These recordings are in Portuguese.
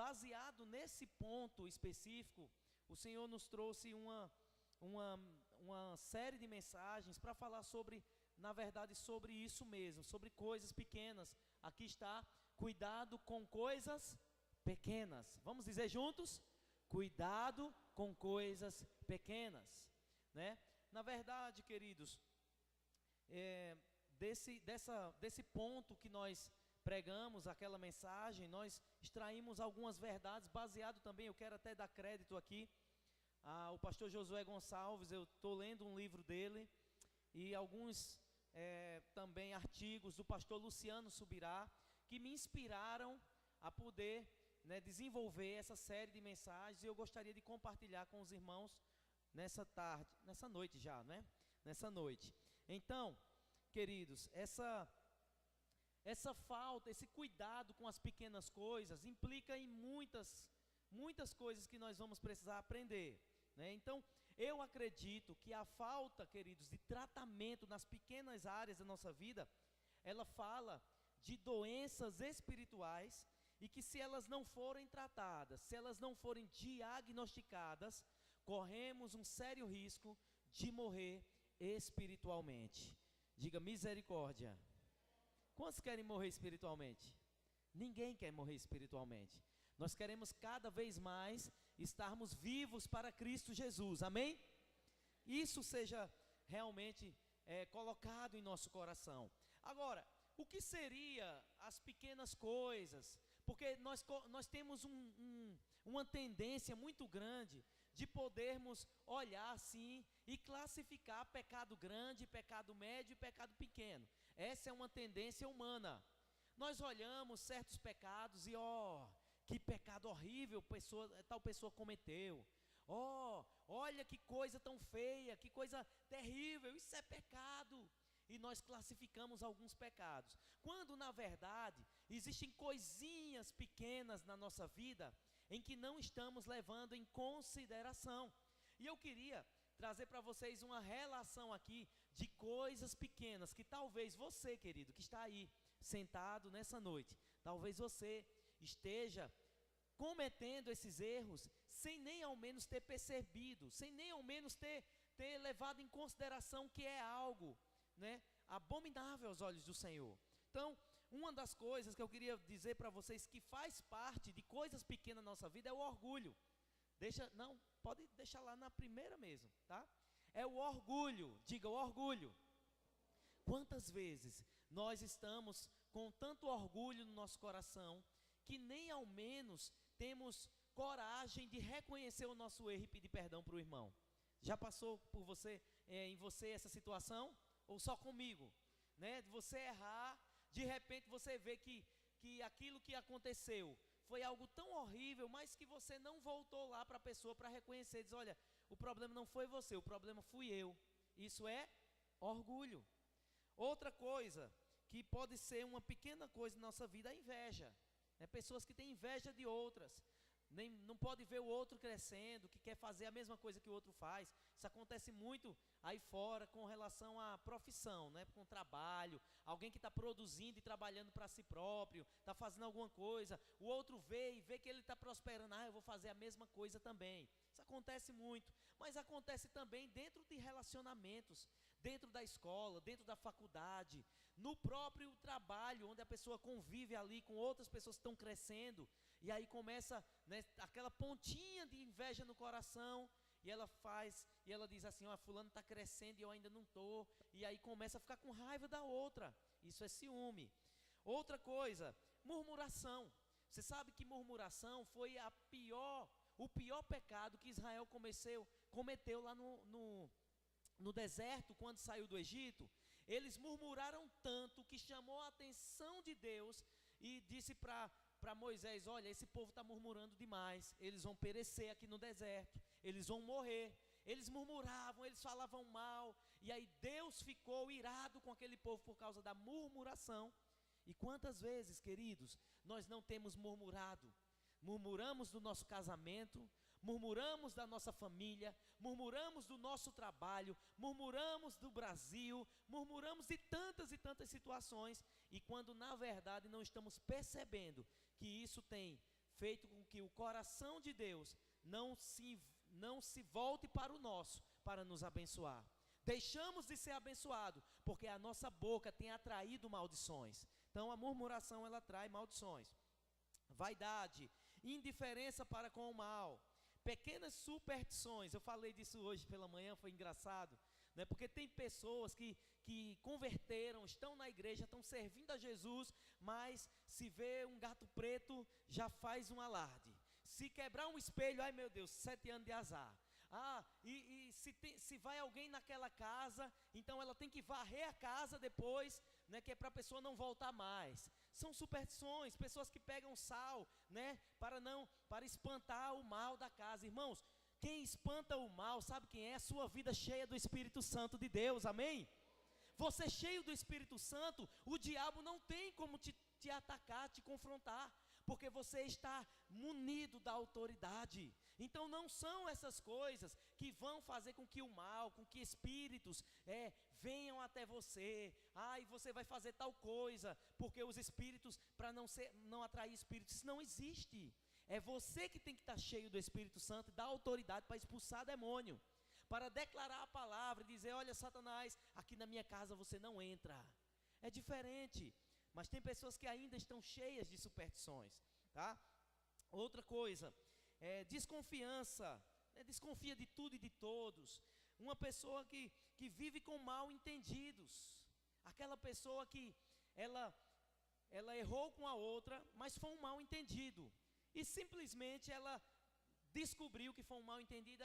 baseado nesse ponto específico, o Senhor nos trouxe uma série de mensagens para falar sobre, na verdade, sobre isso mesmo, sobre coisas pequenas. Aqui está, cuidado com coisas pequenas. Vamos dizer juntos? Cuidado com coisas pequenas, né? Na verdade, queridos, desse ponto que nós pregamos, aquela mensagem, nós extraímos algumas verdades, baseado também, eu quero até dar crédito aqui, o pastor Josué Gonçalves. Eu estou lendo um livro dele, e alguns também artigos do pastor Luciano Subirá, que me inspiraram a poder, né, desenvolver essa série de mensagens, e eu gostaria de compartilhar com os irmãos nessa noite já, né? Nessa noite. Então, queridos, essa falta, esse cuidado com as pequenas coisas, implica em muitas coisas que nós vamos precisar aprender, né? Então, eu acredito que a falta, queridos, de tratamento nas pequenas áreas da nossa vida, ela fala de doenças espirituais, e que se elas não forem tratadas, se elas não forem diagnosticadas, corremos um sério risco de morrer espiritualmente. Diga misericórdia. Quantos querem morrer espiritualmente? Ninguém quer morrer espiritualmente. Nós queremos cada vez mais estarmos vivos para Cristo Jesus, amém? Isso seja realmente colocado em nosso coração. Agora, o que seria as pequenas coisas? Porque nós temos uma tendência muito grande de podermos olhar assim e classificar pecado grande, pecado médio e pecado pequeno. Essa é uma tendência humana. Nós olhamos certos pecados e que pecado horrível tal pessoa cometeu. Olha que coisa tão feia, que coisa terrível, isso é pecado. E nós classificamos alguns pecados, quando na verdade existem coisinhas pequenas na nossa vida em que não estamos levando em consideração. E eu queria trazer para vocês uma relação aqui de coisas pequenas que talvez você, querido, que está aí sentado nessa noite, talvez você esteja cometendo esses erros sem nem ao menos ter percebido, sem nem ao menos ter levado em consideração que é algo, né, abominável aos olhos do Senhor. Então, uma das coisas que eu queria dizer para vocês que faz parte de coisas pequenas na nossa vida é o orgulho. Pode deixar lá na primeira mesmo, tá? É o orgulho, diga o orgulho. Quantas vezes nós estamos com tanto orgulho no nosso coração que nem ao menos temos coragem de reconhecer o nosso erro e pedir perdão para o irmão? Já passou em você essa situação? Ou só comigo, né? De você errar, de repente você vê que aquilo que aconteceu foi algo tão horrível, mas que você não voltou lá para a pessoa para reconhecer, diz: olha, o problema não foi você, o problema fui eu. Isso é orgulho. Outra coisa que pode ser uma pequena coisa na nossa vida é a inveja, né? Pessoas que têm inveja de outras, não pode ver o outro crescendo, que quer fazer a mesma coisa que o outro faz. Isso acontece muito aí fora com relação à profissão, né? Com o trabalho, alguém que está produzindo e trabalhando para si próprio, está fazendo alguma coisa, o outro vê que ele está prosperando, eu vou fazer a mesma coisa também. Isso acontece muito, mas acontece também dentro de relacionamentos, dentro da escola, dentro da faculdade, no próprio trabalho, onde a pessoa convive ali com outras pessoas que estão crescendo, e aí começa, né, aquela pontinha de inveja no coração, e ela diz assim: fulano está crescendo e eu ainda não estou, e aí começa a ficar com raiva da outra. Isso é ciúme. Outra coisa, murmuração. Você sabe que murmuração foi o pior pecado que Israel cometeu lá no deserto, quando saiu do Egito. Eles murmuraram tanto que chamou a atenção de Deus e disse para Moisés: olha, esse povo está murmurando demais, eles vão perecer aqui no deserto, eles vão morrer. Eles murmuravam, eles falavam mal, e aí Deus ficou irado com aquele povo por causa da murmuração. E quantas vezes, queridos, nós não temos murmurado? Murmuramos do nosso casamento, murmuramos da nossa família, murmuramos do nosso trabalho, murmuramos do Brasil, murmuramos de tantas e tantas situações, e quando na verdade não estamos percebendo que isso tem feito com que o coração de Deus não se volte para o nosso, para nos abençoar. Deixamos de ser abençoado, porque a nossa boca tem atraído maldições. Então a murmuração, ela atrai maldições. Vaidade, indiferença para com o mal, pequenas superstições. Eu falei disso hoje pela manhã, foi engraçado, né? Porque tem pessoas que converteram, estão na igreja, estão servindo a Jesus, mas se vê um gato preto, já faz um alarde. Se quebrar um espelho, ai meu Deus, 7 anos de azar. Se vai alguém naquela casa, então ela tem que varrer a casa depois, né, que é para a pessoa não voltar mais. São superstições, pessoas que pegam sal, né, para espantar o mal da casa. Irmãos, quem espanta o mal, sabe quem é? A sua vida cheia do Espírito Santo de Deus, amém? Você cheio do Espírito Santo, o diabo não tem como te atacar, te confrontar, porque você está munido da autoridade. Então não são essas coisas que vão fazer com que o mal, com que espíritos venham até você. E você vai fazer tal coisa, porque os espíritos, para não atrair espíritos, isso não existe. É você que tem que estar cheio do Espírito Santo e da autoridade para expulsar demônio, para declarar a palavra e dizer: olha, Satanás, aqui na minha casa você não entra. É diferente, mas tem pessoas que ainda estão cheias de superstições, tá? Outra coisa, desconfiança, desconfia de tudo e de todos. Uma pessoa que vive com mal entendidos, aquela pessoa que ela errou com a outra, mas foi um mal entendido, e simplesmente ela descobriu que foi um mal entendido,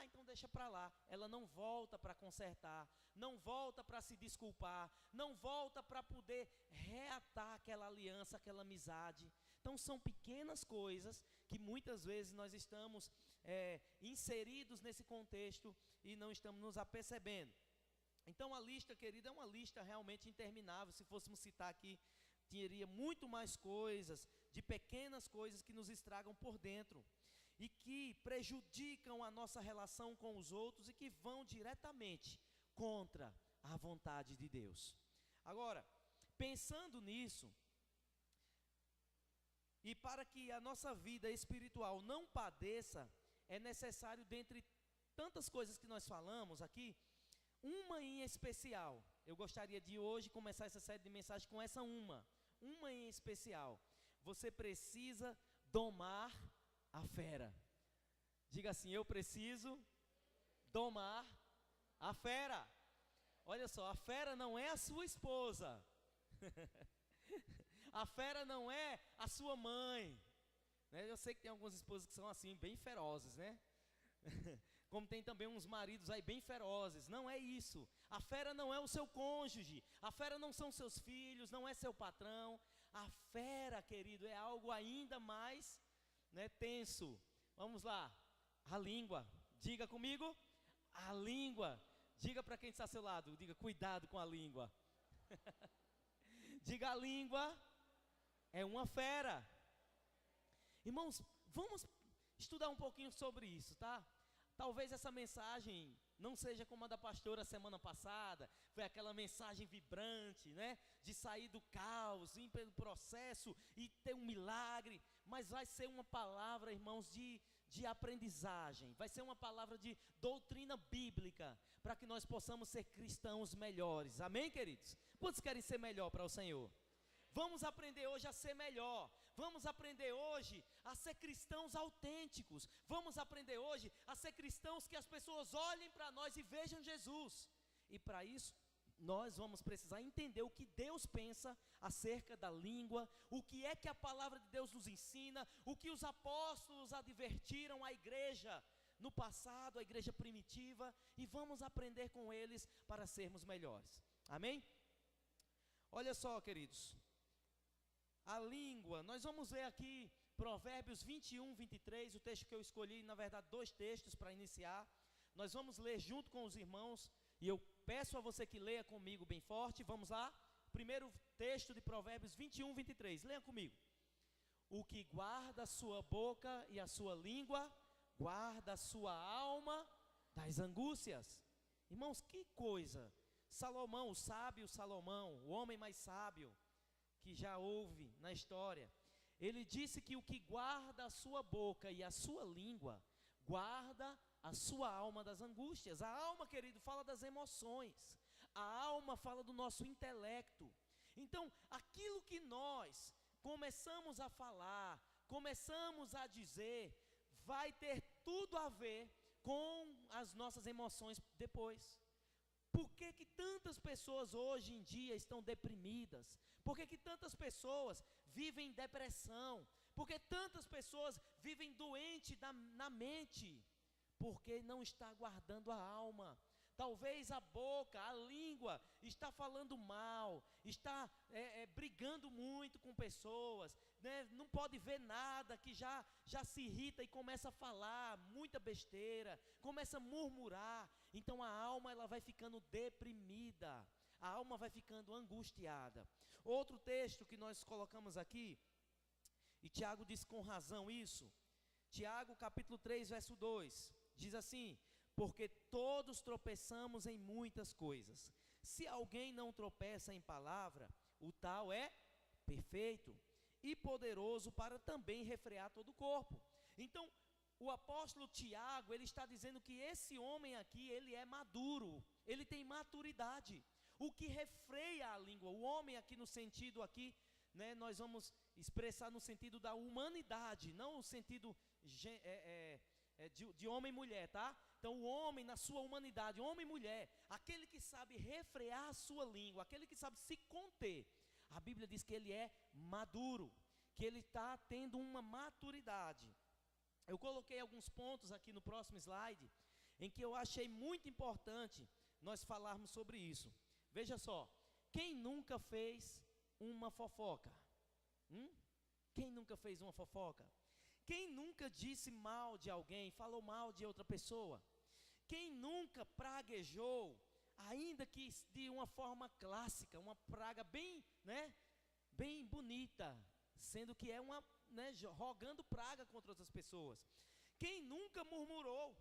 então deixa para lá. Ela não volta para consertar, não volta para se desculpar, não volta para poder reatar aquela aliança, aquela amizade. Então são pequenas coisas que muitas vezes nós estamos inseridos nesse contexto e não estamos nos apercebendo. Então a lista, querida, é uma lista realmente interminável. Se fôssemos citar aqui, teria muito mais coisas, de pequenas coisas que nos estragam por dentro e que prejudicam a nossa relação com os outros e que vão diretamente contra a vontade de Deus. Agora, pensando nisso, e para que a nossa vida espiritual não padeça, é necessário, dentre tantas coisas que nós falamos aqui, uma em especial. Eu gostaria de hoje começar essa série de mensagens com essa uma em especial. Você precisa domar a fera. Diga assim: eu preciso domar a fera. Olha só, a fera não é a sua esposa. A fera não é a sua mãe, né? Eu sei que tem algumas esposas que são assim, bem ferozes, né? Como tem também uns maridos aí bem ferozes. Não é isso. A fera não é o seu cônjuge, a fera não são seus filhos, não é seu patrão. A fera, querido, é algo ainda mais, né, tenso. Vamos lá, a língua. Diga comigo, a língua. Diga para quem está ao seu lado, diga: cuidado com a língua. Diga: a língua é uma fera. Irmãos, vamos estudar um pouquinho sobre isso, tá? Talvez essa mensagem não seja como a da pastora semana passada. Foi aquela mensagem vibrante, né? De sair do caos, ir pelo processo e ter um milagre. Mas vai ser uma palavra, irmãos, de aprendizagem. Vai ser uma palavra de doutrina bíblica, para que nós possamos ser cristãos melhores. Amém, queridos? Quantos querem ser melhor para o Senhor? Vamos aprender hoje a ser melhor. Vamos aprender hoje a ser cristãos autênticos. Vamos aprender hoje a ser cristãos que as pessoas olhem para nós e vejam Jesus. E para isso, nós vamos precisar entender o que Deus pensa acerca da língua, o que é que a palavra de Deus nos ensina, o que os apóstolos advertiram à igreja no passado, a igreja primitiva, e vamos aprender com eles para sermos melhores. Amém? Olha só, queridos. A língua, nós vamos ver aqui Provérbios 21, 23, o texto que eu escolhi, na verdade 2 textos para iniciar. Nós vamos ler junto com os irmãos, e eu peço a você que leia comigo bem forte. Vamos lá, primeiro texto de Provérbios 21, 23, leia comigo. O que guarda a sua boca e a sua língua, guarda a sua alma das angústias. Irmãos, que coisa! Salomão, o sábio Salomão, o homem mais sábio que já houve na história, Ele disse que o que guarda a sua boca e a sua língua, guarda a sua alma das angústias. A alma, querido, fala das emoções. A alma fala do nosso intelecto. Então, aquilo que nós começamos a falar, começamos a dizer, vai ter tudo a ver com as nossas emoções depois. Por que que tantas pessoas hoje em dia estão deprimidas? Por que que tantas pessoas vivem em depressão? Por que tantas pessoas vivem doentes na mente? Porque não está guardando a alma. Talvez a boca, a língua, está falando mal, está brigando muito com pessoas, né? Não pode ver nada, que já se irrita e começa a falar muita besteira, começa a murmurar. Então a alma, ela vai ficando deprimida, a alma vai ficando angustiada. Outro texto que nós colocamos aqui, e Tiago diz com razão isso, Tiago capítulo 3, verso 2, diz assim: porque todos tropeçamos em muitas coisas. Se alguém não tropeça em palavra, o tal é perfeito e poderoso para também refrear todo o corpo. Então, o apóstolo Tiago, ele está dizendo que esse homem aqui, ele é maduro, ele tem maturidade. O que refreia a língua, o homem aqui no sentido aqui, né, nós vamos expressar no sentido da humanidade, não no sentido de homem e mulher, tá? Então o homem na sua humanidade, homem e mulher, aquele que sabe refrear a sua língua, aquele que sabe se conter, a Bíblia diz que ele é maduro, que ele está tendo uma maturidade. Eu coloquei alguns pontos aqui no próximo slide, em que eu achei muito importante nós falarmos sobre isso. Veja só, quem nunca fez uma fofoca? Quem nunca fez uma fofoca? Quem nunca disse mal de alguém, falou mal de outra pessoa? Quem nunca praguejou, ainda que de uma forma clássica, uma praga bem, né, bem bonita, sendo que é uma, né, rogando praga contra outras pessoas? Quem nunca murmurou?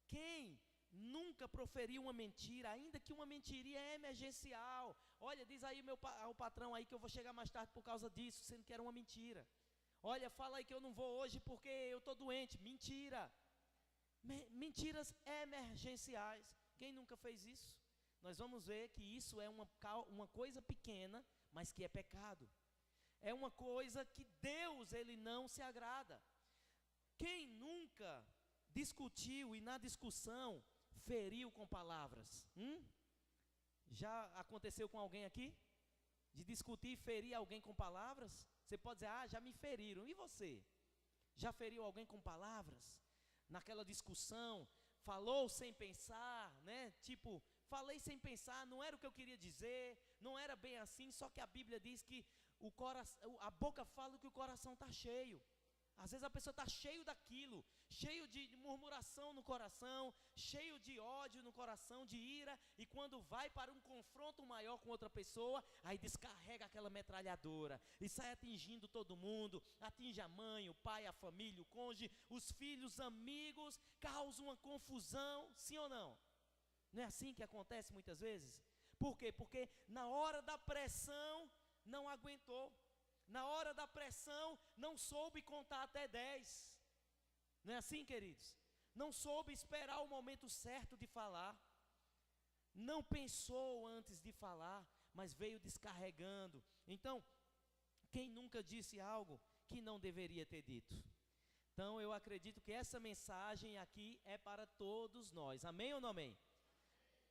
Quem nunca proferiu uma mentira, ainda que uma mentirinha é emergencial? Olha, diz aí ao patrão aí que eu vou chegar mais tarde por causa disso, sendo que era uma mentira. Olha, fala aí que eu não vou hoje porque eu estou doente. Mentira. Mentiras emergenciais. Quem nunca fez isso? Nós vamos ver que isso é uma coisa pequena, mas que é pecado. É uma coisa que Deus, ele não se agrada. Quem nunca discutiu e na discussão feriu com palavras? Já aconteceu com alguém aqui? De discutir e ferir alguém com palavras? Você pode dizer, já me feriram. E você? Já feriu alguém com palavras? Naquela discussão, falou sem pensar, né? Tipo, falei sem pensar, não era o que eu queria dizer, não era bem assim, só que a Bíblia diz que a boca fala que o coração está cheio. Às vezes a pessoa está cheio daquilo, cheio de murmuração no coração, cheio de ódio no coração, de ira, e quando vai para um confronto maior com outra pessoa, aí descarrega aquela metralhadora, e sai atingindo todo mundo, atinge a mãe, o pai, a família, o cônjuge, os filhos, amigos, causa uma confusão, sim ou não? Não é assim que acontece muitas vezes? Por quê? Porque na hora da pressão, não aguentou. Na hora da pressão, não soube contar até 10. Não é assim, queridos? Não soube esperar o momento certo de falar. Não pensou antes de falar, mas veio descarregando. Então, quem nunca disse algo que não deveria ter dito? Então, eu acredito que essa mensagem aqui é para todos nós. Amém ou não amém?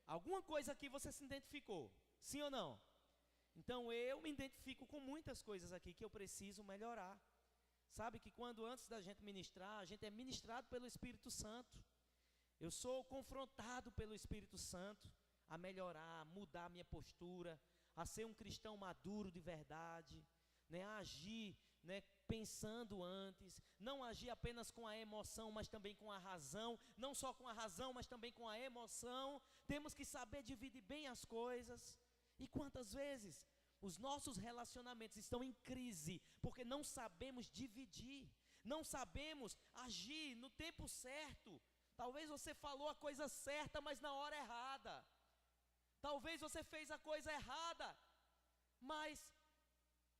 Alguma coisa aqui você se identificou? Sim ou não? Então eu me identifico com muitas coisas aqui que eu preciso melhorar. Sabe que quando antes da gente ministrar, a gente é ministrado pelo Espírito Santo. Eu sou confrontado pelo Espírito Santo a melhorar, a mudar a minha postura, a ser um cristão maduro de verdade, né, a agir, né, pensando antes, não agir apenas com a emoção, mas também com a razão, não só com a razão, mas também com a emoção. Temos que saber dividir bem as coisas. E quantas vezes os nossos relacionamentos estão em crise, porque não sabemos dividir, não sabemos agir no tempo certo. Talvez você falou a coisa certa, mas na hora errada. Talvez você fez a coisa errada, mas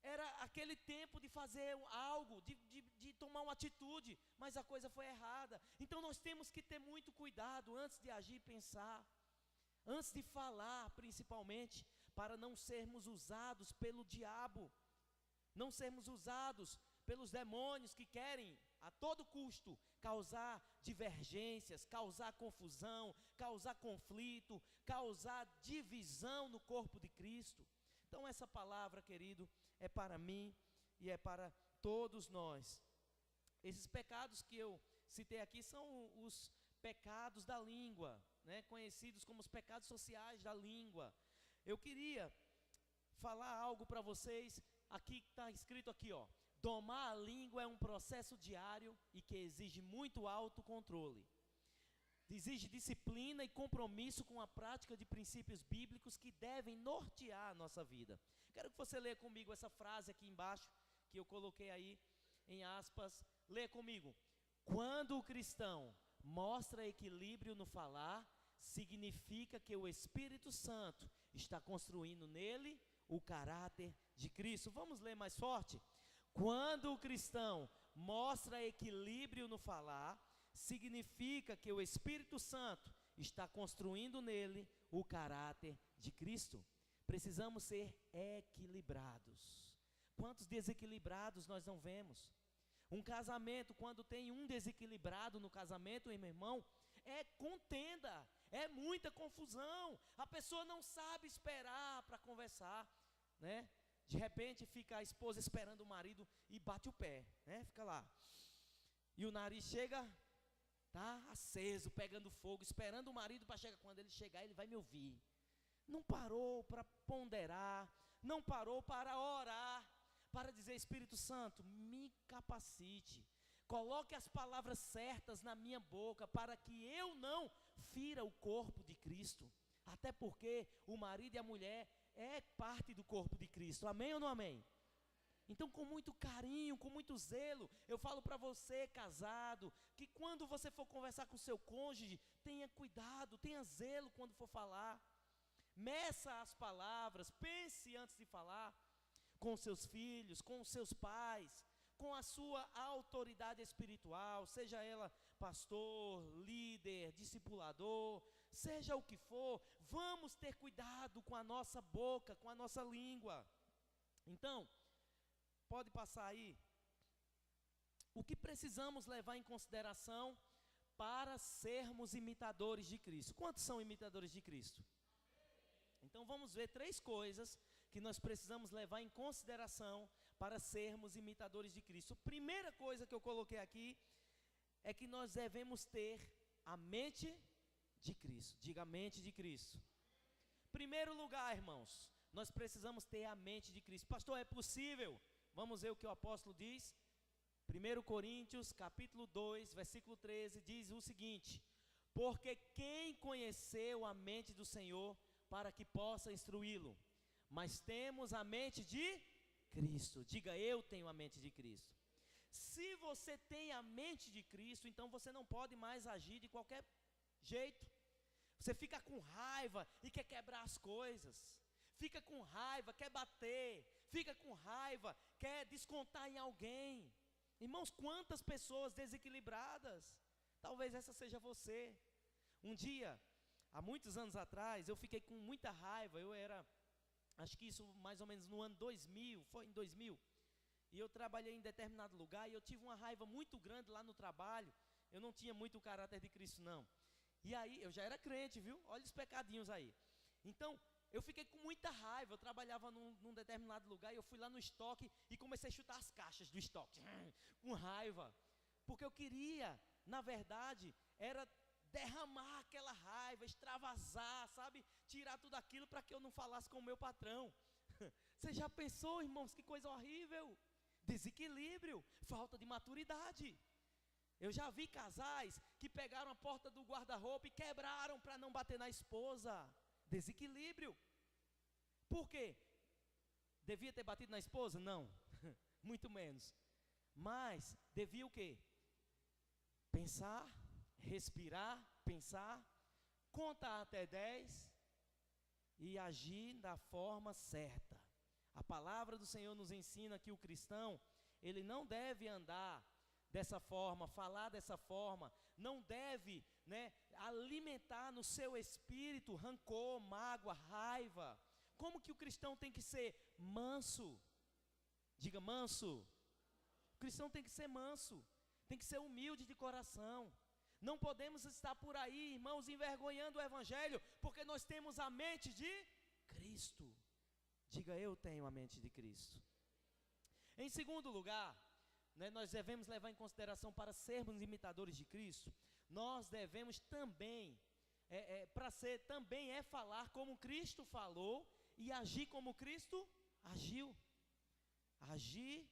Era aquele tempo de fazer algo, de tomar uma atitude, mas a coisa foi errada. Então nós temos que ter muito cuidado antes de agir e pensar, antes de falar principalmente, para não sermos usados pelo diabo, não sermos usados pelos demônios que querem a todo custo causar divergências, causar confusão, causar conflito, causar divisão no corpo de Cristo. Então essa palavra, querido, é para mim e é para todos nós. Esses pecados que eu citei aqui são os pecados da língua, né, conhecidos como os pecados sociais da língua. Eu queria falar algo para vocês, aqui está escrito aqui, ó. Domar a língua é um processo diário e que exige muito autocontrole. Exige disciplina e compromisso com a prática de princípios bíblicos que devem nortear a nossa vida. Quero que você leia comigo essa frase aqui embaixo, que eu coloquei aí em aspas. Leia comigo. Quando o cristão mostra equilíbrio no falar, significa que o Espírito Santo está construindo nele o caráter de Cristo. Vamos ler mais forte? Quando o cristão mostra equilíbrio no falar, significa que o Espírito Santo está construindo nele o caráter de Cristo. Precisamos ser equilibrados. Quantos desequilibrados nós não vemos? Um casamento, quando tem um desequilibrado no casamento, meu irmão, é contenda, é muita confusão. A pessoa não sabe esperar para conversar, né? De repente fica a esposa esperando o marido e bate o pé, né? Fica lá. E o nariz chega, tá aceso, pegando fogo, esperando o marido para chegar. Quando ele chegar, ele vai me ouvir. Não parou para ponderar, não parou para orar, para dizer: Espírito Santo, me capacite, coloque as palavras certas na minha boca, para que eu não fira o corpo de Cristo. Até porque o marido e a mulher é parte do corpo de Cristo, amém ou não amém? Então, com muito carinho, com muito zelo, eu falo para você, casado, que quando você for conversar com seu cônjuge, tenha cuidado, tenha zelo quando for falar. Meça as palavras, pense antes de falar com seus filhos, com seus pais, com a sua autoridade espiritual, seja ela pastor, líder, discipulador, seja o que for. Vamos ter cuidado com a nossa boca, com a nossa língua. Então, pode passar aí. O que precisamos levar em consideração para sermos imitadores de Cristo? Quantos são imitadores de Cristo? Então vamos ver 3 coisas que nós precisamos levar em consideração para sermos imitadores de Cristo. Primeira coisa que eu coloquei aqui é que nós devemos ter a mente de Cristo. Diga: a mente de Cristo. Primeiro lugar, irmãos, nós precisamos ter a mente de Cristo. Pastor, é possível? Vamos ver o que o apóstolo diz. 1 Coríntios, capítulo 2, versículo 13, diz o seguinte: porque quem conheceu a mente do Senhor para que possa instruí-lo? Mas temos a mente de Cristo. Diga: eu tenho a mente de Cristo. Se você tem a mente de Cristo, então você não pode mais agir de qualquer jeito. Você fica com raiva e quer quebrar as coisas. Fica com raiva, quer bater. Fica com raiva, quer descontar em alguém. Irmãos, quantas pessoas desequilibradas. Talvez essa seja você. Um dia, há muitos anos atrás, eu fiquei com muita raiva. Eu era, acho que isso mais ou menos no ano 2000, foi em 2000. E eu trabalhei em determinado lugar e eu tive uma raiva muito grande lá no trabalho. Eu não tinha muito o caráter de Cristo, não. E aí, eu já era crente, viu? Olha os pecadinhos aí. Então, eu fiquei com muita raiva. Eu trabalhava num determinado lugar e eu fui lá no estoque e comecei a chutar as caixas do estoque, com raiva. Porque eu queria, na verdade, era derramar aquela raiva, extravasar, sabe? Tirar tudo aquilo para que eu não falasse com o meu patrão. Você já pensou, irmãos, que coisa horrível? Desequilíbrio, falta de maturidade. Eu já vi casais que pegaram a porta do guarda-roupa e quebraram para não bater na esposa. Desequilíbrio. Por quê? Devia ter batido na esposa? Não, muito menos. Mas devia o quê? Pensar, respirar, pensar, contar até 10 e agir da forma certa. A palavra do Senhor nos ensina que o cristão, ele não deve andar dessa forma, falar dessa forma, não deve, alimentar no seu espírito rancor, mágoa, raiva. Como que o cristão tem que ser manso? Diga manso. O cristão tem que ser manso, tem que ser humilde de coração. Não podemos estar por aí, irmãos, envergonhando o evangelho, porque nós temos a mente de Cristo. Diga, eu tenho a mente de Cristo. Em segundo lugar, nós devemos levar em consideração, para sermos imitadores de Cristo, nós devemos também, para ser também é falar como Cristo falou e agir como Cristo agiu. Agir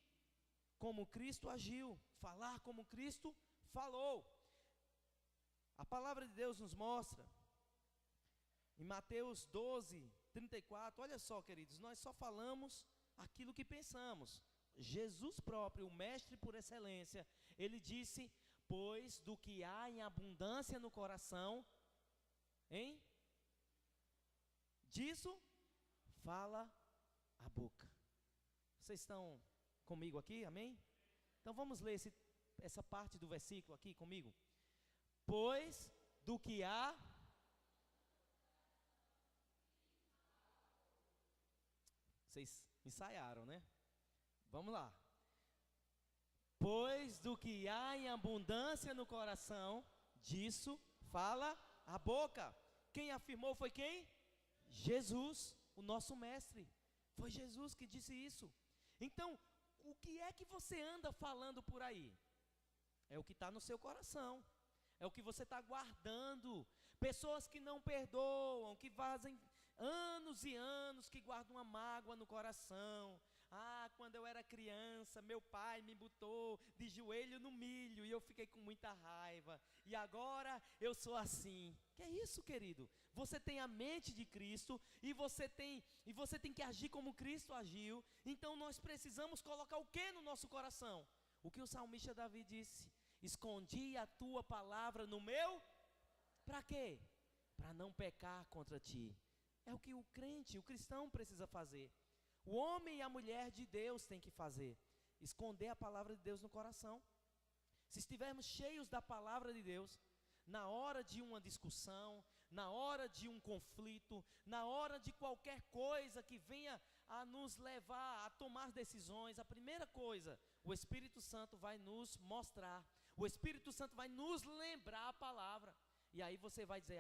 como Cristo agiu, falar como Cristo falou. A palavra de Deus nos mostra, em Mateus 12, 34, olha só, queridos, nós só falamos aquilo que pensamos. Jesus próprio, o mestre por excelência, ele disse, pois do que há em abundância no coração, disso fala a boca. Vocês estão comigo aqui, amém? Então vamos ler essa parte do versículo aqui comigo. Pois do que há... Vocês ensaiaram, né? Vamos lá. Pois do que há em abundância no coração, disso fala a boca. Quem afirmou foi quem? Jesus, o nosso mestre. Foi Jesus que disse isso. Então, o que é que você anda falando por aí? É o que está no seu coração. É o que você está guardando. Pessoas que não perdoam, que fazem anos e anos, que guardam uma mágoa no coração. Ah, quando eu era criança, meu pai me botou de joelho no milho e eu fiquei com muita raiva. E agora eu sou assim. Que é isso, querido? Você tem a mente de Cristo e você tem que agir como Cristo agiu. Então nós precisamos colocar o que no nosso coração? O que o salmista Davi disse: escondi a tua palavra no meu... Para quê? Para não pecar contra ti. É o que o crente, o cristão precisa fazer. O homem e a mulher de Deus têm que fazer. Esconder a palavra de Deus no coração. Se estivermos cheios da palavra de Deus, na hora de uma discussão, na hora de um conflito, na hora de qualquer coisa que venha a nos levar a tomar decisões, a primeira coisa, o Espírito Santo vai nos mostrar. O Espírito Santo vai nos lembrar a palavra. E aí você vai dizer,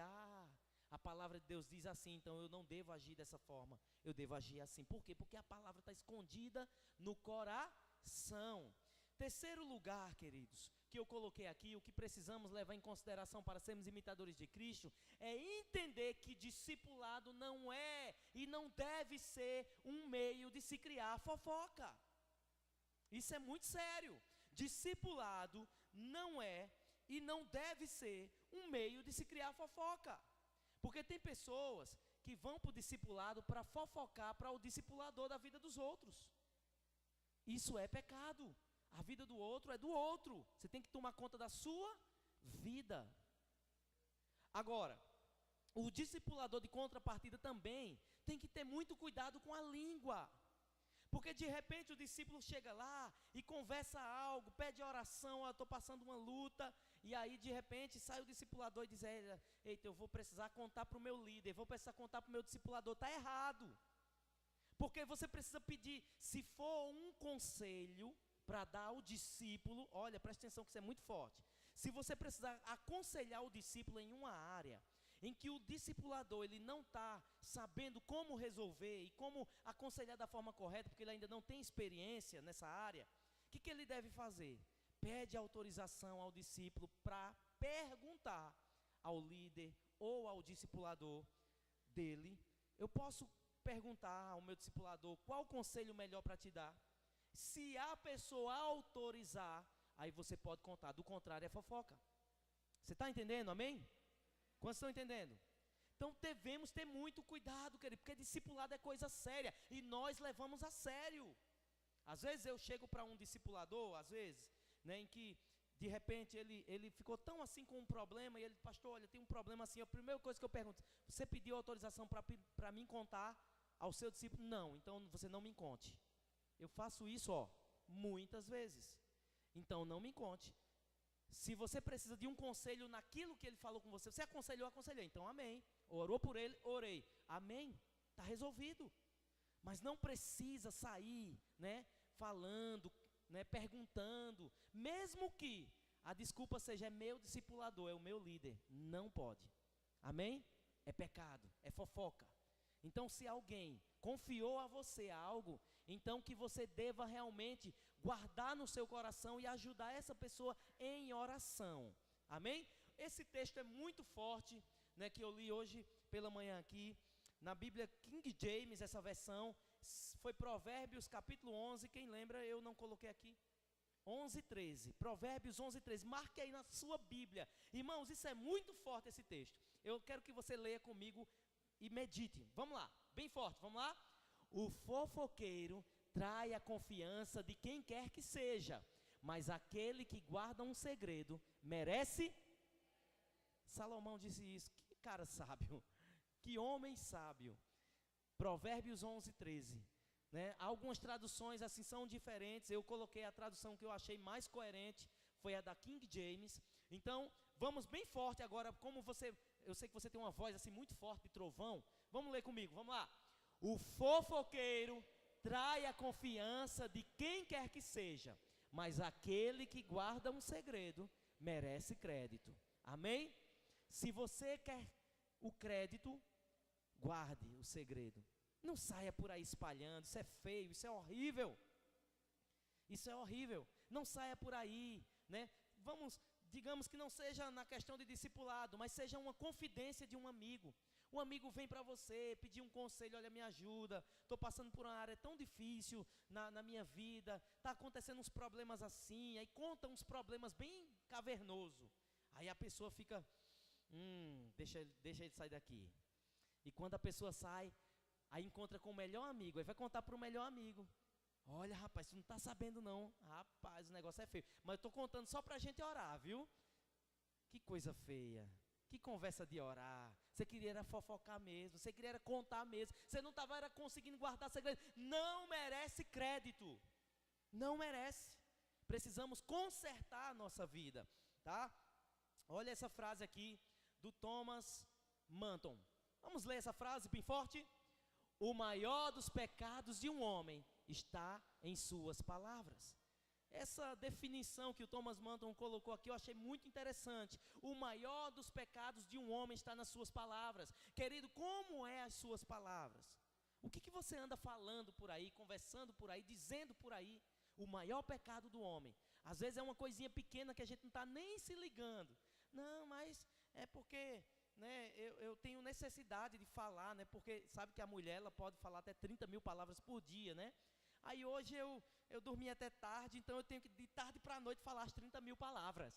a palavra de Deus diz assim, então eu não devo agir dessa forma, eu devo agir assim. Por quê? Porque a palavra está escondida no coração. Terceiro lugar, queridos, que eu coloquei aqui, o que precisamos levar em consideração para sermos imitadores de Cristo, é entender que discipulado não é e não deve ser um meio de se criar fofoca. Isso é muito sério. Discipulado não é e não deve ser um meio de se criar fofoca. Porque tem pessoas que vão para o discipulado para fofocar para o discipulador da vida dos outros. Isso é pecado. A vida do outro é do outro. Você tem que tomar conta da sua vida. Agora, o discipulador de contrapartida também tem que ter muito cuidado com a língua. Porque de repente o discípulo chega lá e conversa algo, pede oração, eu estou passando uma luta, e aí de repente sai o discipulador e diz, eita, eu vou precisar contar para o meu líder, vou precisar contar para o meu discipulador. Está errado. Porque você precisa pedir, se for um conselho para dar ao discípulo, olha, presta atenção que isso é muito forte. Se você precisar aconselhar o discípulo em uma área em que o discipulador ele não está sabendo como resolver e como aconselhar da forma correta, porque ele ainda não tem experiência nessa área, o que ele deve fazer? Pede autorização ao discípulo para perguntar ao líder ou ao discipulador dele. Eu posso perguntar ao meu discipulador qual conselho melhor para te dar? Se a pessoa autorizar, aí você pode contar, do contrário é fofoca. Você está entendendo, amém? Quantos estão entendendo? Então devemos ter muito cuidado, querido, porque discipulado é coisa séria e nós levamos a sério. Às vezes eu chego para um discipulador, às vezes, em que de repente ele ficou tão assim com um problema e ele, pastor, olha, tem um problema assim. A primeira coisa que eu pergunto, você pediu autorização para mim contar ao seu discípulo, não, então você não me conte. Eu faço isso, muitas vezes. Então não me conte. Se você precisa de um conselho naquilo que ele falou com você, você aconselhou, aconselhei, então amém. Orou por ele, orei, amém. Está resolvido. Mas não precisa sair, né, falando, né, perguntando, mesmo que a desculpa seja é meu discipulador, é o meu líder, não pode. Amém? É pecado, é fofoca. Então se alguém confiou a você algo, então que você deva realmente guardar no seu coração e ajudar essa pessoa em oração. Amém? Esse texto é muito forte, né, que eu li hoje pela manhã aqui, na Bíblia King James, essa versão, foi Provérbios capítulo 11, quem lembra, eu não coloquei aqui, 11:13, Provérbios 11:13, marque aí na sua Bíblia. Irmãos, isso é muito forte esse texto. Eu quero que você leia comigo e medite. Vamos lá, bem forte, vamos lá? O fofoqueiro trai a confiança de quem quer que seja, mas aquele que guarda um segredo merece. Salomão disse isso, que cara sábio, que homem sábio. Provérbios 11:13, né? Algumas traduções assim são diferentes, eu coloquei a tradução que eu achei mais coerente, foi a da King James. Então, vamos bem forte agora, como você, eu sei que você tem uma voz assim muito forte de trovão, vamos ler comigo, vamos lá. O fofoqueiro trai a confiança de quem quer que seja, mas aquele que guarda um segredo merece crédito. Amém? Se você quer o crédito, guarde o segredo. Não saia por aí espalhando, isso é feio, isso é horrível. Isso é horrível. Não saia por aí, né? Digamos que não seja na questão de discipulado, mas seja uma confidência de um amigo. Um amigo vem para você pedir um conselho, olha, me ajuda, estou passando por uma área tão difícil na minha vida, está acontecendo uns problemas assim, aí conta uns problemas bem cavernoso. Aí a pessoa fica, deixa ele sair daqui. E quando a pessoa sai, aí encontra com o melhor amigo, aí vai contar para o melhor amigo. Olha, rapaz, você não está sabendo não. Rapaz, o negócio é feio. Mas eu estou contando só para a gente orar, viu? Que coisa feia. Que conversa de orar. Você queria era fofocar mesmo. Você queria era contar mesmo. Você não estava conseguindo guardar segredo. Não merece crédito. Não merece. Precisamos consertar a nossa vida, tá? Olha essa frase aqui do Thomas Manton. Vamos ler essa frase bem forte? O maior dos pecados de um homem está em suas palavras. Essa definição que o Thomas Manton colocou aqui, eu achei muito interessante. O maior dos pecados de um homem está nas suas palavras. Querido, como é as suas palavras? O que você anda falando por aí, conversando por aí, dizendo por aí? O maior pecado do homem. Às vezes é uma coisinha pequena que a gente não está nem se ligando. Não, mas é porque, né, eu tenho necessidade de falar, né, porque sabe que a mulher ela pode falar até 30 mil palavras por dia, né? Aí hoje eu dormi até tarde, então eu tenho que de tarde para a noite falar as 30 mil palavras.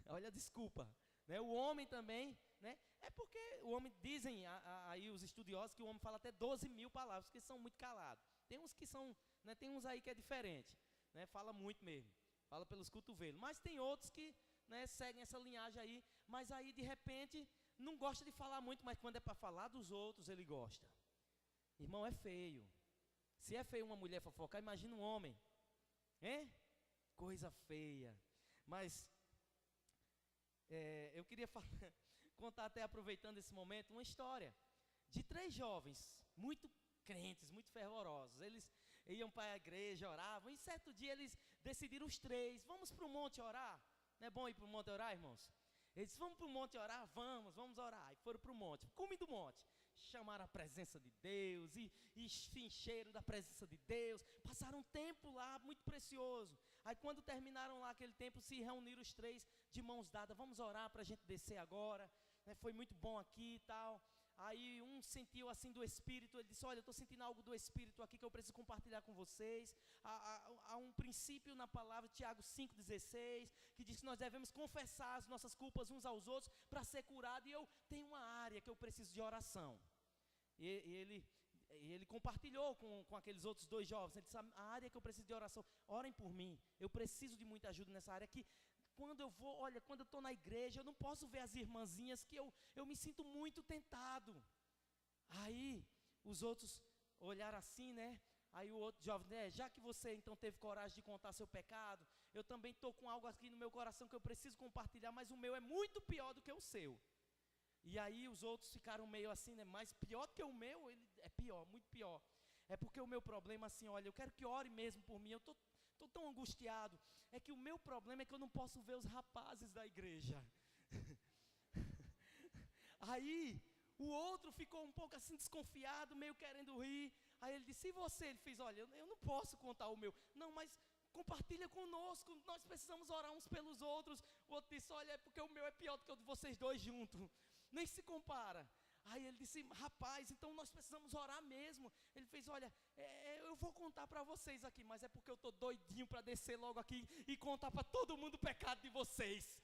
Olha a desculpa, né? O homem também, né? É porque o homem, dizem aí os estudiosos que o homem fala até 12 mil palavras, porque são muito calados. Tem uns que são, né, tem uns aí que é diferente, né? Fala muito mesmo, fala pelos cotovelos. Mas tem outros que, né, seguem essa linhagem aí, mas aí de repente não gosta de falar muito, mas quando é para falar dos outros ele gosta. Irmão, é feio. Se é feio uma mulher fofocar, imagina um homem, hein? Coisa feia. Mas eu queria contar até aproveitando esse momento uma história de 3 jovens muito crentes, muito fervorosos. Eles iam para a igreja, oravam, e certo dia eles decidiram os 3, vamos para o monte orar. Não é bom ir para o monte orar, irmãos? Eles vamos para o monte orar? Vamos orar. E foram para o monte, cume do monte. Chamaram a presença de Deus e se encheram da presença de Deus. Passaram um tempo lá muito precioso. Aí quando terminaram lá aquele tempo, se reuniram os 3 de mãos dadas. Vamos orar para a gente descer agora, né? Foi muito bom aqui e tal. Aí um sentiu assim do Espírito, ele disse, olha, eu estou sentindo algo do Espírito aqui que eu preciso compartilhar com vocês. Há um princípio na palavra, Tiago 5,16, que diz que nós devemos confessar as nossas culpas uns aos outros para ser curado, e eu tenho uma área que eu preciso de oração. E ele compartilhou com aqueles outros 2 jovens, ele disse, a área que eu preciso de oração, orem por mim, eu preciso de muita ajuda nessa área aqui. Quando eu estou na igreja, eu não posso ver as irmãzinhas que eu me sinto muito tentado. Aí, os outros olharam assim, né? Aí o outro jovem, já que você então teve coragem de contar seu pecado, eu também estou com algo aqui no meu coração que eu preciso compartilhar, mas o meu é muito pior do que o seu. E aí os outros ficaram meio assim, né? Mas pior do que o meu, ele é pior, muito pior. É porque o meu problema, assim, olha, eu quero que ore mesmo por mim, eu estou tão angustiado. É que o meu problema é que eu não posso ver os rapazes da igreja. Aí o outro ficou um pouco assim desconfiado, meio querendo rir. Aí ele disse, e você? Ele fez, olha, eu não posso contar o meu. Não, mas compartilha conosco, nós precisamos orar uns pelos outros. O outro disse, olha, é porque o meu é pior do que o de vocês dois juntos. Nem se compara. Aí ele disse, rapaz, então nós precisamos orar mesmo. Ele fez, olha, eu vou contar para vocês aqui, mas é porque eu estou doidinho para descer logo aqui e contar para todo mundo o pecado de vocês.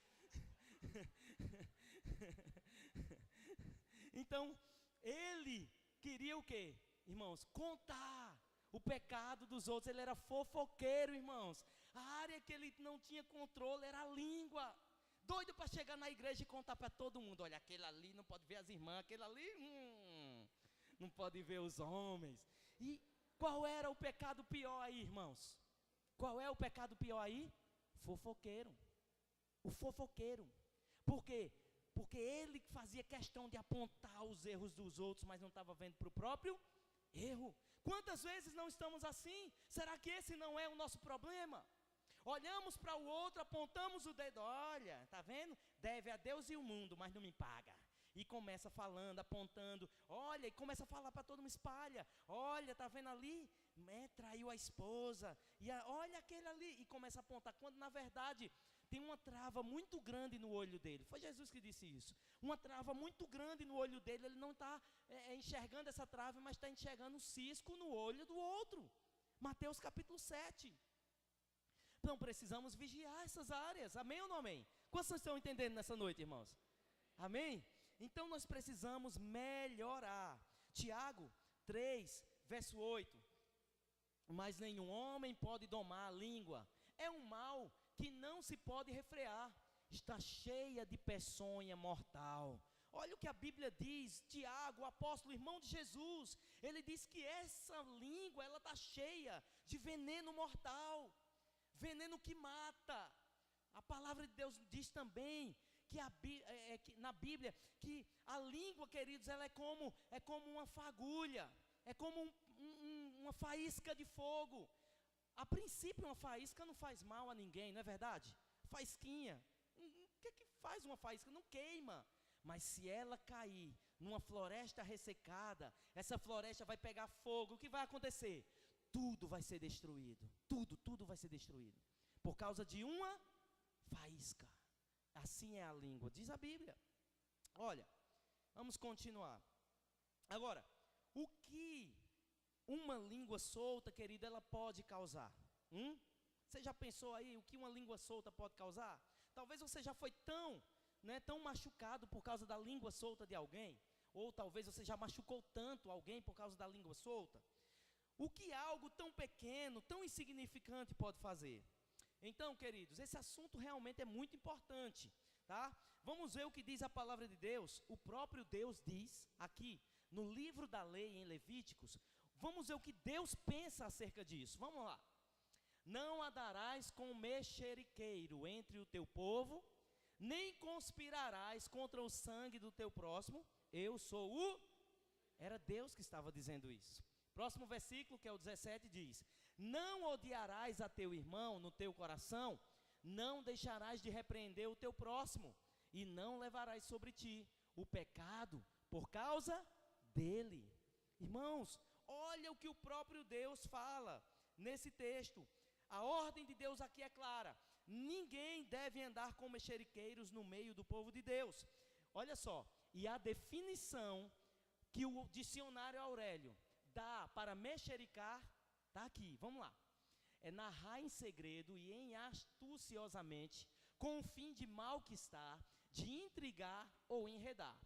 Então, ele queria o quê, irmãos? Contar o pecado dos outros. Ele era fofoqueiro, irmãos. A área que ele não tinha controle era a língua. Doido para chegar na igreja e contar para todo mundo. Olha, aquele ali não pode ver as irmãs, aquele ali não pode ver os homens. E qual era o pecado pior aí, irmãos? Qual é o pecado pior aí? Fofoqueiro. O fofoqueiro. Por quê? Porque ele fazia questão de apontar os erros dos outros, mas não estava vendo para o próprio erro. Quantas vezes não estamos assim? Será que esse não é o nosso problema? Olhamos para o outro, apontamos o dedo, olha, está vendo? Deve a Deus e o mundo, mas não me paga. E começa falando, apontando, olha, e começa a falar para todo mundo, espalha, olha, está vendo ali? Traiu a esposa, olha aquele ali, e começa a apontar, quando na verdade tem uma trava muito grande no olho dele. Foi Jesus que disse isso. Uma trava muito grande no olho dele, ele não está enxergando essa trava, mas está enxergando um cisco no olho do outro. Mateus capítulo 7. Então precisamos vigiar essas áreas, amém ou não amém? Quantos estão entendendo nessa noite, irmãos? Amém? Então nós precisamos melhorar. Tiago 3, verso 8. Mas nenhum homem pode domar a língua, é um mal que não se pode refrear, está cheia de peçonha mortal. Olha o que a Bíblia diz, Tiago, o apóstolo, irmão de Jesus, ele diz que essa língua, ela está cheia de veneno mortal, veneno que mata. A palavra de Deus diz também que na Bíblia, que a língua, queridos, ela é como uma fagulha, é como uma faísca de fogo. A princípio, uma faísca não faz mal a ninguém, não é verdade? Faísquinha, o que faz uma faísca? Não queima. Mas se ela cair numa floresta ressecada, essa floresta vai pegar fogo, o que vai acontecer? Tudo vai ser destruído, tudo vai ser destruído, por causa de uma faísca. Assim é a língua, diz a Bíblia. Olha, vamos continuar. Agora, o que uma língua solta, querido, ela pode causar? Você já pensou aí o que uma língua solta pode causar? Talvez você já foi tão machucado por causa da língua solta de alguém, ou talvez você já machucou tanto alguém por causa da língua solta. O que algo tão pequeno, tão insignificante pode fazer? Então, queridos, esse assunto realmente é muito importante, tá? Vamos ver o que diz a palavra de Deus. O próprio Deus diz aqui, no livro da lei, em Levíticos, vamos ver o que Deus pensa acerca disso. Vamos lá. Não andarás com mexeriqueiro entre o teu povo, nem conspirarás contra o sangue do teu próximo. Eu sou o... Era Deus que estava dizendo isso. Próximo versículo, que é o 17, diz: não odiarás a teu irmão no teu coração, não deixarás de repreender o teu próximo, e não levarás sobre ti o pecado por causa dele. Irmãos, olha o que o próprio Deus fala nesse texto. A ordem de Deus aqui é clara: ninguém deve andar com mexeriqueiros no meio do povo de Deus. Olha só, e a definição que o dicionário Aurélio dá para mexericar está aqui, vamos lá. É narrar em segredo e em astuciosamente, com o fim de malquistar, de intrigar ou enredar.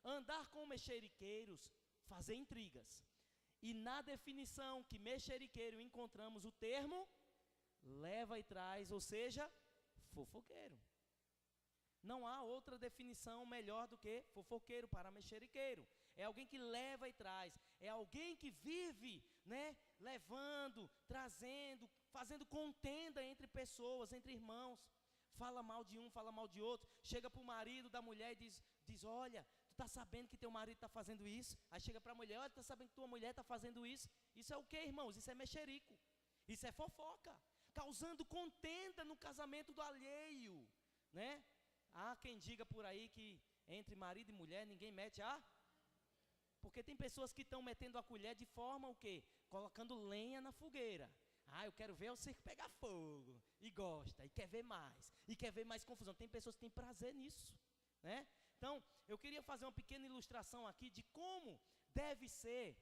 Andar com mexeriqueiros, fazer intrigas. E na definição que mexeriqueiro encontramos o termo leva e traz, ou seja, fofoqueiro. Não há outra definição melhor do que fofoqueiro para mexeriqueiro. é alguém que leva e traz, é alguém que vive, né, levando, trazendo, fazendo contenda entre pessoas, entre irmãos. Fala mal de um, fala mal de outro, chega para o marido da mulher e diz, olha, tu está sabendo que teu marido está fazendo isso? Aí chega para a mulher, olha, tu está sabendo que tua mulher está fazendo isso? Isso é o que, irmãos? Isso é mexerico, isso é fofoca, causando contenda no casamento do alheio, né? Há quem diga por aí que entre marido e mulher ninguém mete a... Porque tem pessoas que estão metendo a colher de forma o quê? Colocando lenha na fogueira. Eu quero ver o circo pegar fogo, e gosta, e quer ver mais, e quer ver mais confusão. Tem pessoas que têm prazer nisso, né? Então, eu queria fazer uma pequena ilustração aqui de como deve ser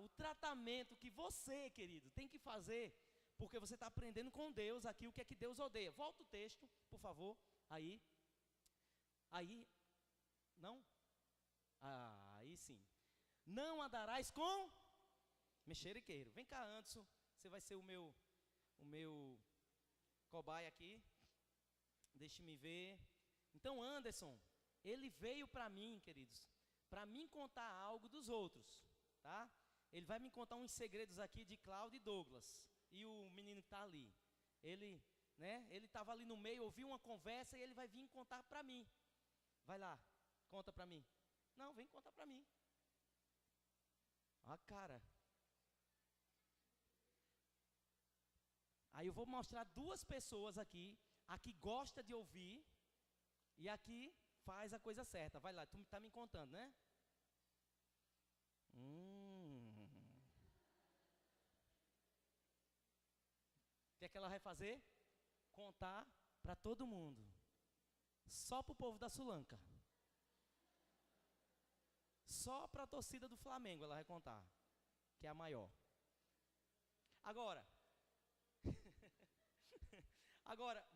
o tratamento que você, querido, tem que fazer, porque você está aprendendo com Deus aqui o que é que Deus odeia. Volta o texto, por favor, aí, não? Aí sim. Não andarás com mexeriqueiro. Vem cá, Anderson, você vai ser o meu cobaia aqui. Deixe-me ver. Então, Anderson, ele veio para mim, queridos, para mim contar algo dos outros, tá? Ele vai me contar uns segredos aqui de Cláudio e Douglas. E o menino que está ali, ele estava ali no meio, ouviu uma conversa e ele vai vir contar para mim. Vai lá, conta para mim. Não, vem contar para mim. Cara. Aí eu vou mostrar duas pessoas aqui, a que gosta de ouvir e a que faz a coisa certa. Vai lá, tu está me contando, né? O que é que ela vai fazer? Contar para todo mundo. Só para o povo da Sulanca. Só para a torcida do Flamengo ela vai contar, que é a maior. Agora,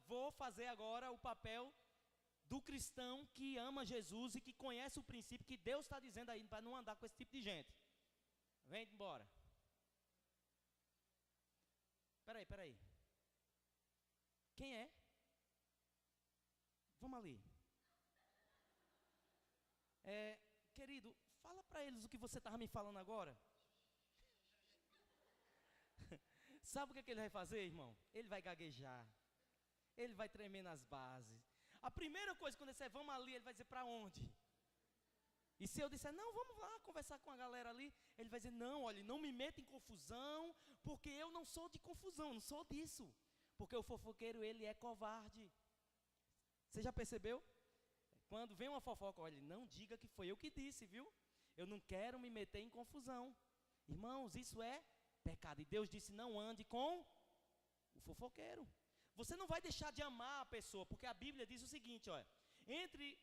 vou fazer agora o papel do cristão que ama Jesus e que conhece o princípio que Deus está dizendo aí, para não andar com esse tipo de gente. Vem embora. Peraí. Quem é? Vamos ali. Querido, fala para eles o que você estava me falando agora. Sabe o que ele vai fazer, irmão? Ele vai gaguejar. Ele vai tremer nas bases. A primeira coisa, quando ele disser, vamos ali, ele vai dizer, para onde? E se eu disser, não, vamos lá conversar com a galera ali, ele vai dizer, não, olha, não me meta em confusão, porque eu não sou de confusão, não sou disso. Porque o fofoqueiro, ele é covarde. Você já percebeu? Quando vem uma fofoca, olha, não diga que foi eu que disse, viu? Eu não quero me meter em confusão. Irmãos, isso é pecado. E Deus disse, não ande com o fofoqueiro. Você não vai deixar de amar a pessoa, porque a Bíblia diz o seguinte, olha, entre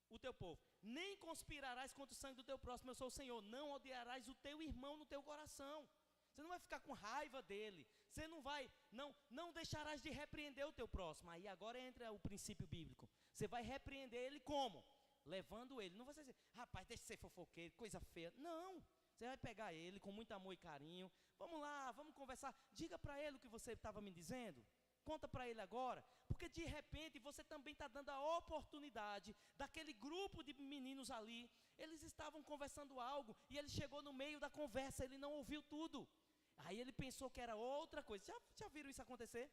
o teu povo, nem conspirarás contra o sangue do teu próximo, eu sou o Senhor, não odiarás o teu irmão no teu coração. Você não vai ficar com raiva dele, você não deixarás de repreender o teu próximo. Aí agora entra o princípio bíblico, você vai repreender ele como? Levando ele, não vai dizer, rapaz, deixa de ser fofoqueiro, coisa feia, não. Você vai pegar ele com muito amor e carinho, vamos lá, vamos conversar, diga para ele o que você estava me dizendo. Conta para ele agora, porque de repente você também está dando a oportunidade daquele grupo de meninos ali. Eles estavam conversando algo e ele chegou no meio da conversa, ele não ouviu tudo. Aí ele pensou que era outra coisa. Já viram isso acontecer?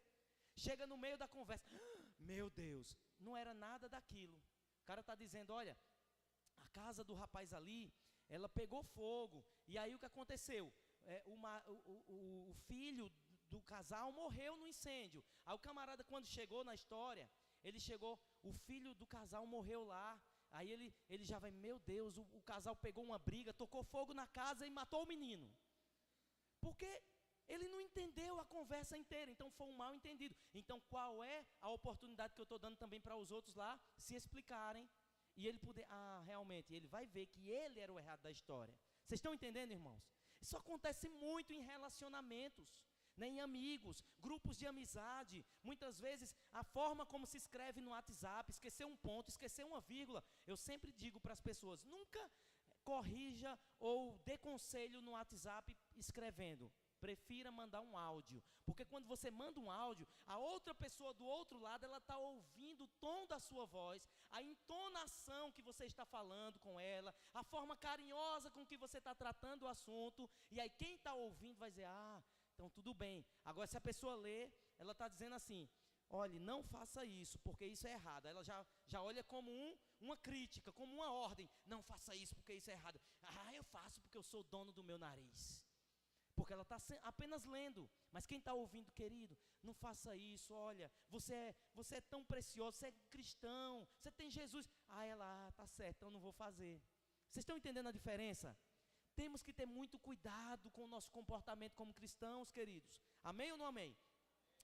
Chega no meio da conversa, meu Deus, não era nada daquilo. O cara está dizendo, olha, a casa do rapaz ali, ela pegou fogo. E aí o que aconteceu? O filho do casal morreu no incêndio. Aí o camarada, quando chegou na história, o filho do casal morreu lá. Aí ele já vai, meu Deus, o casal pegou uma briga, tocou fogo na casa e matou o menino. Porque ele não entendeu a conversa inteira, então foi um mal entendido. Então qual é a oportunidade que eu estou dando também para os outros lá se explicarem? E ele poder, realmente, ele vai ver que ele era o errado da história. Vocês estão entendendo, irmãos? Isso acontece muito em relacionamentos, né, em amigos, grupos de amizade. Muitas vezes a forma como se escreve no WhatsApp, esquecer um ponto, esquecer uma vírgula. Eu sempre digo para as pessoas, nunca corrija ou dê conselho no WhatsApp escrevendo prefira mandar um áudio. Porque quando você manda um áudio, a outra pessoa do outro lado, ela está ouvindo o tom da sua voz, a entonação que você está falando com ela, a forma carinhosa com que você está tratando o assunto. E aí quem está ouvindo vai dizer, então tudo bem. Agora se a pessoa lê, ela está dizendo assim, olhe, não faça isso, porque isso é errado. Ela já olha como uma crítica, como uma ordem. Não faça isso, porque isso é errado. Eu faço porque eu sou dono do meu nariz. Porque ela está apenas lendo. Mas quem está ouvindo, querido, não faça isso, olha, você é tão precioso, você é cristão, você tem Jesus. Ela, tá certo, então não vou fazer. Vocês estão entendendo a diferença? Temos que ter muito cuidado com o nosso comportamento como cristãos, queridos. Amém ou não amém?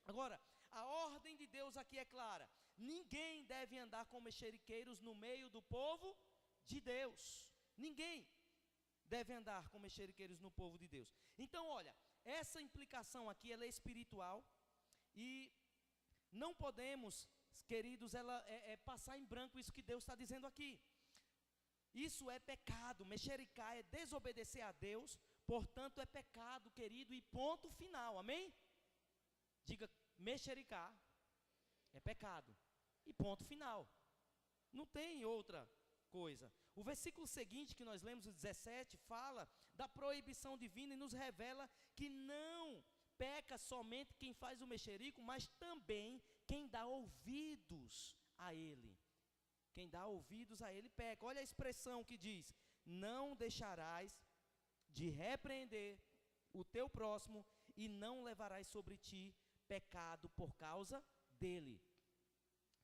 Agora, a ordem de Deus aqui é clara. Ninguém deve andar com mexeriqueiros no meio do povo de Deus. Ninguém deve andar com mexeriqueiros no povo de Deus. Então, olha, essa implicação aqui, ela é espiritual. E não podemos, queridos, passar em branco isso que Deus está dizendo aqui. Isso é pecado. Mexericar é desobedecer a Deus. Portanto, é pecado, querido, e ponto final. Amém? Diga, mexericar é pecado. E ponto final. Não tem outra coisa. O versículo seguinte que nós lemos, o 17, fala da proibição divina e nos revela que não peca somente quem faz o mexerico, mas também quem dá ouvidos a ele. Quem dá ouvidos a ele peca. Olha a expressão que diz, não deixarás de repreender o teu próximo e não levarás sobre ti pecado por causa dele.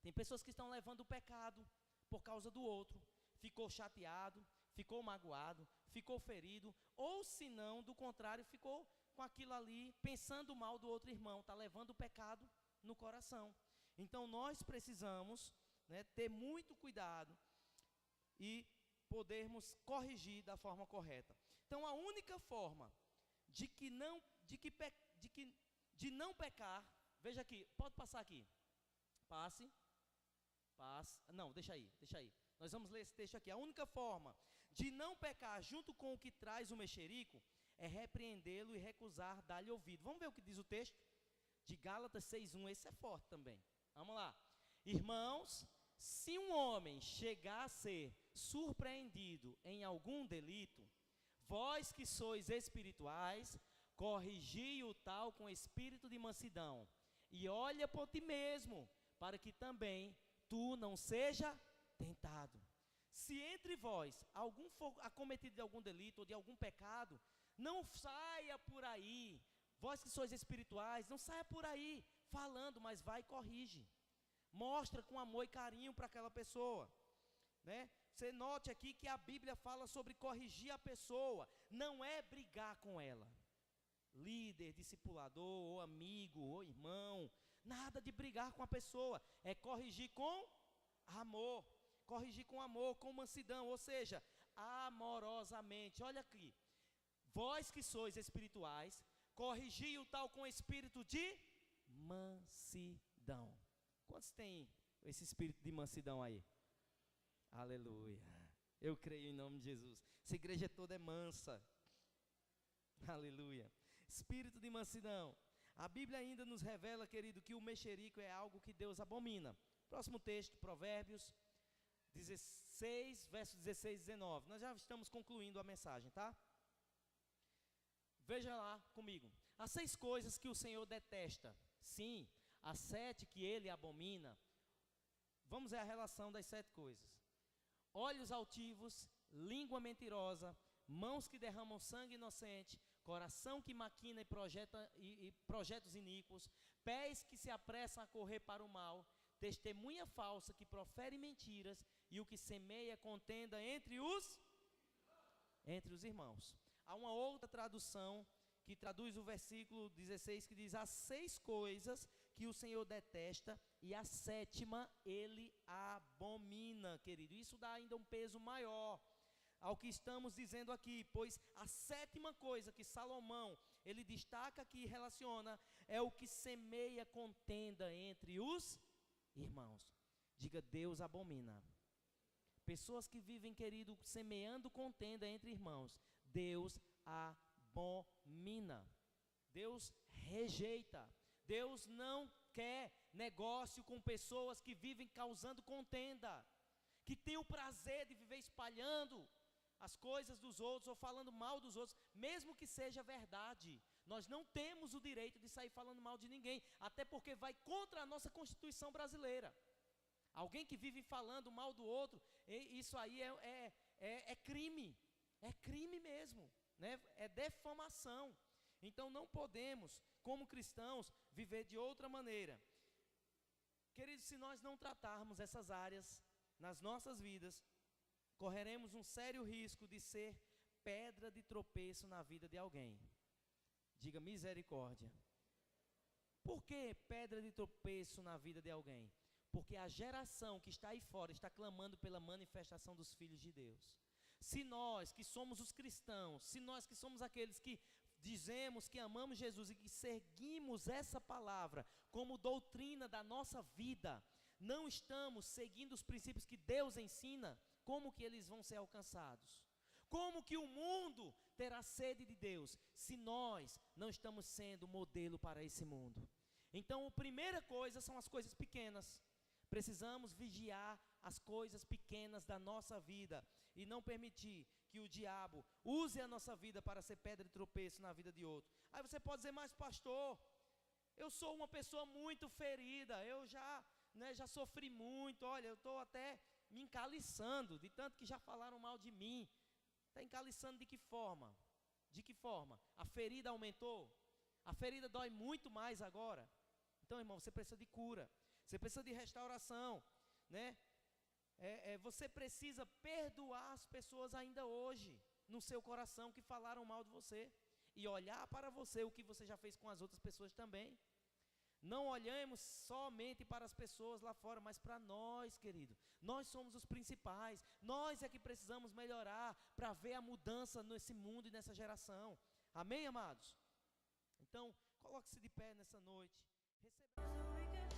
Tem pessoas que estão levando o pecado por causa do outro. Ficou chateado, ficou magoado, ficou ferido, ou se não, do contrário, ficou com aquilo ali, pensando mal do outro irmão, está levando o pecado no coração. Então nós precisamos, ter muito cuidado e podermos corrigir da forma correta. Então a única forma de não pecar, veja aqui, pode passar aqui, passe, não, deixa aí. Nós vamos ler esse texto aqui. A única forma de não pecar junto com o que traz o mexerico é repreendê-lo e recusar dar-lhe ouvido. Vamos ver o que diz o texto de Gálatas 6:1. Esse é forte também. Vamos lá. Irmãos, se um homem chegar a ser surpreendido em algum delito, vós que sois espirituais, corrigi o tal com espírito de mansidão, e olha por ti mesmo, para que também tu não seja tentado. Se entre vós algum for acometido de algum delito ou de algum pecado, não saia por aí, vós que sois espirituais, não saia por aí falando, mas vai e corrige. Mostra com amor e carinho para aquela pessoa, Você note aqui que a Bíblia fala sobre corrigir a pessoa, não é brigar com ela. Líder, discipulador, ou amigo, ou irmão, nada de brigar com a pessoa, é corrigir com amor, com mansidão, ou seja, amorosamente. Olha aqui, vós que sois espirituais, corrigi o tal com espírito de mansidão. Quantos tem esse espírito de mansidão aí? Aleluia, eu creio em nome de Jesus. Essa igreja toda é mansa. Aleluia. Espírito de mansidão. A Bíblia ainda nos revela, querido, que o mexerico é algo que Deus abomina. Próximo texto, Provérbios 16, versos 16 e 19. Nós já estamos concluindo a mensagem, tá? Veja lá comigo. As 6 coisas que o Senhor detesta. Sim, as 7 que Ele abomina. Vamos ver a relação das 7 coisas. Olhos altivos, língua mentirosa, mãos que derramam sangue inocente, coração que maquina e projetos iníquos, pés que se apressam a correr para o mal, testemunha falsa que profere mentiras e o que semeia contenda entre os irmãos. Há uma outra tradução que traduz o versículo 16 que diz: as 6 coisas que o Senhor detesta e a 7ª Ele abomina, querido. Isso dá ainda um peso maior ao que estamos dizendo aqui, pois a 7ª coisa que Salomão, ele destaca aqui e relaciona, é o que semeia contenda entre os irmãos. Diga, Deus abomina. Pessoas que vivem, querido, semeando contenda entre irmãos, Deus abomina. Deus rejeita. Deus não quer negócio com pessoas que vivem causando contenda, que têm o prazer de viver espalhando as coisas dos outros ou falando mal dos outros, mesmo que seja verdade. Nós não temos o direito de sair falando mal de ninguém, até porque vai contra a nossa Constituição brasileira. Alguém que vive falando mal do outro, isso aí é crime mesmo, né? É defamação. Então não podemos, como cristãos, viver de outra maneira. Queridos, se nós não tratarmos essas áreas nas nossas vidas, correremos um sério risco de ser pedra de tropeço na vida de alguém. Diga misericórdia. Por que pedra de tropeço na vida de alguém? Porque a geração que está aí fora está clamando pela manifestação dos filhos de Deus. Se nós que somos os cristãos, se nós que somos aqueles que dizemos que amamos Jesus e que seguimos essa palavra como doutrina da nossa vida, não estamos seguindo os princípios que Deus ensina, como que eles vão ser alcançados? Como que o mundo terá sede de Deus, se nós não estamos sendo modelo para esse mundo? Então, a primeira coisa são as coisas pequenas. Precisamos vigiar as coisas pequenas da nossa vida e não permitir que o diabo use a nossa vida para ser pedra de tropeço na vida de outro. Aí você pode dizer, mas pastor, eu sou uma pessoa muito ferida, eu já sofri muito, olha, eu estou até me encaliçando, de tanto que já falaram mal de mim. Está encaliçando de que forma? De que forma? A ferida aumentou? A ferida dói muito mais agora? Então, irmão, você precisa de cura, você precisa de restauração, né? Você precisa perdoar as pessoas ainda hoje, no seu coração, que falaram mal de você, e olhar para você o que você já fez com as outras pessoas também. Não olhemos somente para as pessoas lá fora, mas para nós, querido. Nós somos os principais, nós é que precisamos melhorar para ver a mudança nesse mundo e nessa geração. Amém, amados? Então, coloque-se de pé nessa noite. Receba...